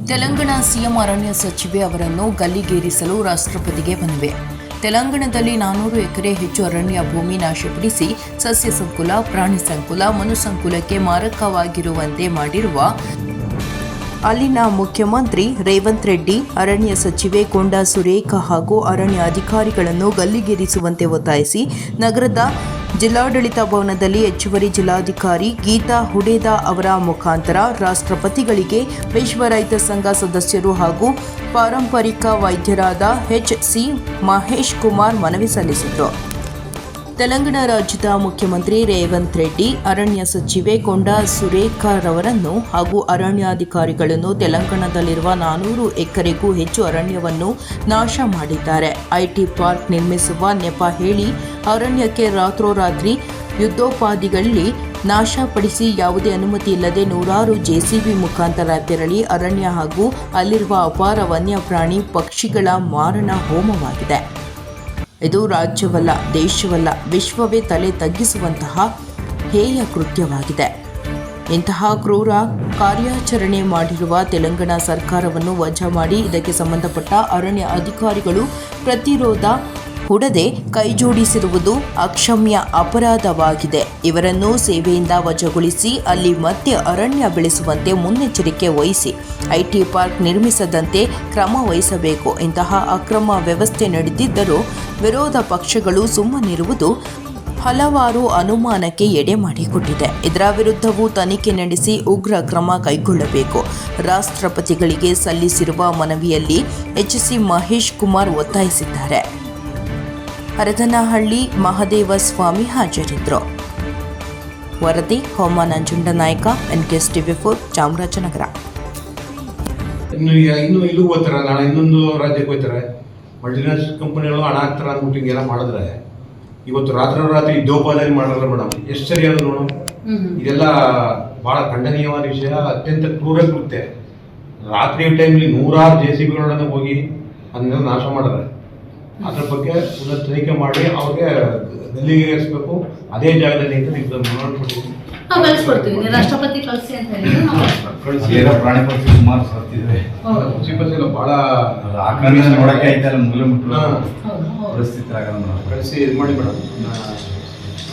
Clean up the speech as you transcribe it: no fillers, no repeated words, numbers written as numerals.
Telangana CM ಅರಣ್ಯ ಸಚಿವೆ ಅವರನ್ನು ಗಲ್ಲಿಗೇರಿಸಲು ರಾಷ್ಟ್ರಪತಿಗೆ ಮನವಿ. ತೆಲಂಗಾಣದಲ್ಲಿ 400 ಎಕರೆ ಹೆಚ್ಚು ಅರಣ್ಯ ಭೂಮಿ ನಾಶಪಡಿಸಿ ಸಸ್ಯ ಸಂಕುಲ, ಪ್ರಾಣಿ ಸಂಕುಲ, ಮನುಸಂಕುಲಕ್ಕೆ ಮಾರಕವಾಗಿರುವಂತೆ ಮಾಡಿರುವ ಅಲ್ಲಿನ ಮುಖ್ಯಮಂತ್ರಿ ರೇವಂತ್ ರೆಡ್ಡಿ, ಅರಣ್ಯ ಸಚಿವೆ ಕೊಂಡಾ ಸುರೇಖಾ ಹಾಗೂ ಅರಣ್ಯ ಅಧಿಕಾರಿಗಳನ್ನು ಗಲ್ಲಿಗೇರಿಸುವಂತೆ ಒತ್ತಾಯಿಸಿ ನಗರದ ಜಿಲ್ಲಾಡಳಿತ ಭವನದಲ್ಲಿ ಹೆಚ್ಚುವರಿ ಜಿಲ್ಲಾಧಿಕಾರಿ ಗೀತಾ ಹುಡೇದಾ ಅವರ ಮುಖಾಂತರ ರಾಷ್ಟ್ರಪತಿಗಳಿಗೆ ವಿಶ್ವ ರೈತ ಸಂಘ ಸದಸ್ಯರು ಹಾಗೂ ಪಾರಂಪರಿಕ ವೈದ್ಯರಾದ ಎಚ್.ಸಿ. ಮಹೇಶ್ ಕುಮಾರ್ ಮನವಿ ಸಲ್ಲಿಸಿದರು. ತೆಲಂಗಾಣ ರಾಜ್ಯದ ಮುಖ್ಯಮಂತ್ರಿ ರೇವಂತ್ ರೆಡ್ಡಿ, ಅರಣ್ಯ ಸಚಿವೆ ಕೊಂಡಾ ಸುರೇಖಾ ರವರನ್ನು ಹಾಗೂ ಅರಣ್ಯಾಧಿಕಾರಿಗಳನ್ನು ತೆಲಂಗಾಣದಲ್ಲಿರುವ 400 ಎಕರೆಗೂ ಹೆಚ್ಚು ಅರಣ್ಯವನ್ನು ನಾಶ ಮಾಡಿದ್ದಾರೆ. ಐಟಿ ಪಾರ್ಕ್ ನಿರ್ಮಿಸುವ ನೆಪ ಹೇಳಿ ಅರಣ್ಯಕ್ಕೆ ರಾತ್ರೋರಾತ್ರಿ ಯುದ್ಧೋಪಾದಿಗಳಲ್ಲಿ ನಾಶಪಡಿಸಿ ಯಾವುದೇ ಅನುಮತಿ ಇಲ್ಲದೆ ನೂರಾರು ಜೆಸಿಬಿ ಮುಖಾಂತರ ತೆರಳಿ ಅರಣ್ಯ ಹಾಗೂ ಅಲ್ಲಿರುವ ಅಪಾರ ವನ್ಯಪ್ರಾಣಿ ಪಕ್ಷಿಗಳ ಮಾರಣ ಹೋಮವಾಗಿದೆ. ಇದು ರಾಜ್ಯವಲ್ಲ, ದೇಶವಲ್ಲ, ವಿಶ್ವವೇ ತಲೆ ತಗ್ಗಿಸುವಂತಹ ಹೇಯ ಕೃತ್ಯವಾಗಿದೆ. ಇಂತಹ ಕ್ರೂರ ಕಾರ್ಯಾಚರಣೆ ಮಾಡಿರುವ ತೆಲಂಗಾಣ ಸರ್ಕಾರವನ್ನು ವಜಾ ಮಾಡಿ ಇದಕ್ಕೆ ಸಂಬಂಧಪಟ್ಟ ಅರಣ್ಯ ಅಧಿಕಾರಿಗಳು ಪ್ರತಿರೋಧ ಹೂಡದೆ ಕೈಜೋಡಿಸಿರುವುದು ಅಕ್ಷಮ್ಯ ಅಪರಾಧವಾಗಿದೆ. ಇವರನ್ನು ಸೇವೆಯಿಂದ ವಜಾಗೊಳಿಸಿ ಅಲ್ಲಿ ಮತ್ತೆ ಅರಣ್ಯ ಬೆಳೆಸುವಂತೆ ಮುನ್ನೆಚ್ಚರಿಕೆ ವಹಿಸಿ ಐಟಿ ಪಾರ್ಕ್ ನಿರ್ಮಿಸದಂತೆ ಕ್ರಮ ವಹಿಸಬೇಕು. ಇಂತಹ ಅಕ್ರಮ ವ್ಯವಸ್ಥೆ ನಡೆದಿದ್ದರೂ ವಿರೋಧ ಪಕ್ಷಗಳು ಸುಮ್ಮನಿರುವುದು ಹಲವಾರು ಅನುಮಾನಕ್ಕೆ ಎಡೆ ಮಾಡಿಕೊಟ್ಟಿದೆ. ಇದರ ವಿರುದ್ಧವೂ ತನಿಖೆ ನಡೆಸಿ ಉಗ್ರ ಕ್ರಮ ಕೈಗೊಳ್ಳಬೇಕು. ರಾಷ್ಟ್ರಪತಿಗಳಿಗೆ ಸಲ್ಲಿಸಿರುವ ಮನವಿಯಲ್ಲಿ ಎಚ್.ಸಿ. ಮಹೇಶ್ ಕುಮಾರ್ ಒತ್ತಾಯಿಸಿದ್ದಾರೆ. ಹರದನಹಳ್ಳಿ ಮಹದೇವ ಸ್ವಾಮಿ ಹಾಜರಿದ್ದರು. ವರದಿ ಹೋಮ ನಂಜುಂಡನಾಯಕ, NKS TV4, ಚಾಮರಾಜನಗರ. ಇನ್ನು ಇಲ್ಲಿಗೆ ಹೋಗ್ತಾರೆ, ನಾಳೆ ಇನ್ನೊಂದು ರಾಜ್ಯಕ್ಕೆ ಹೋಗ್ತಾರೆ. ಮಲ್ಟಿನ್ಯಾಷನಲ್ ಕಂಪನಿಗಳು ಹಣ ಹಾಕ್ತಾರೆ ಅಂದ್ಬಿಟ್ಟು ಹಿಂಗೆಲ್ಲ ಮಾಡಿದ್ರೆ ಇವತ್ತು ರಾತ್ರಿ ಯುದ್ಧೋಪಾದಿಯಲ್ಲಿ ಮಾಡಲ್ಲ ಮೇಡಮ್. ಎಷ್ಟು ಸರಿಯಾದ ನೋಡು. ಇದೆಲ್ಲ ಬಹಳ ಖಂಡನೀಯವಾದ ವಿಷಯ, ಅತ್ಯಂತ ಕ್ರೂರ ಕೃತ್ಯ. ರಾತ್ರಿ ಟೈಮ್ಲಿ ನೂರಾರು JCBಗಳನ್ನ ಹೋಗಿ ಅದನ್ನೆಲ್ಲ ನಾಶ ಮಾಡಿದ್ರೆ ಅದ್ರ ಬಗ್ಗೆ ಉನ್ನತ ತನಿಖೆ ಮಾಡಿ ಅವ್ರಿಗೆ ಗಲ್ಲಿಗೇರಿಸಬೇಕು. ಅದೇ ಜಾಗದಲ್ಲಿ ರಾಷ್ಟ್ರಪತಿ ಕಳಿಸಿ ಅಂತ ಪ್ರಾಣಿ ಪಕ್ಷಿ ಸುಮಾರು ಸತ್ತಿದ್ರೆ ಬಹಳ ನೋಡಕ್ಕೆ ಐತಲ್ಲ, ಮುಗಿಲು ಮುಟ್ಟು ಪರಿಸ್ಥಿತಿ ಆಗಲ್ಲ. ಕಳಿಸಿ ಇದು ಮಾಡಿ ಮೇಡಮ್.